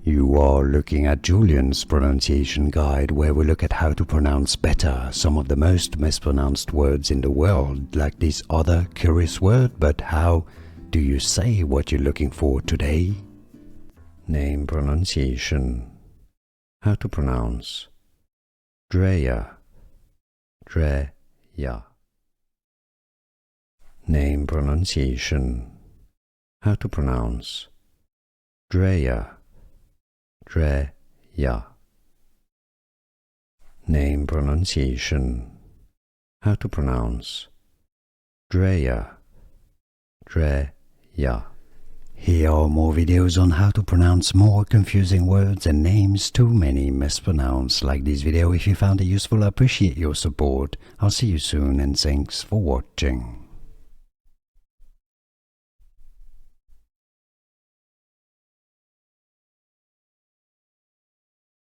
You are looking at Julian's pronunciation guide, where we look at how to pronounce better some of the most mispronounced words in the world, like this other curious word. But how do you say what you're looking for today? Name pronunciation. How to pronounce Draya, Draya. Name pronunciation. How to pronounce Draya, Draya. Name pronunciation. How to pronounce Draya, Draya. Here are more videos on how to pronounce more confusing words and names too many mispronounced. Like this video if you found it useful. I appreciate your support. I'll see you soon and thanks for watching.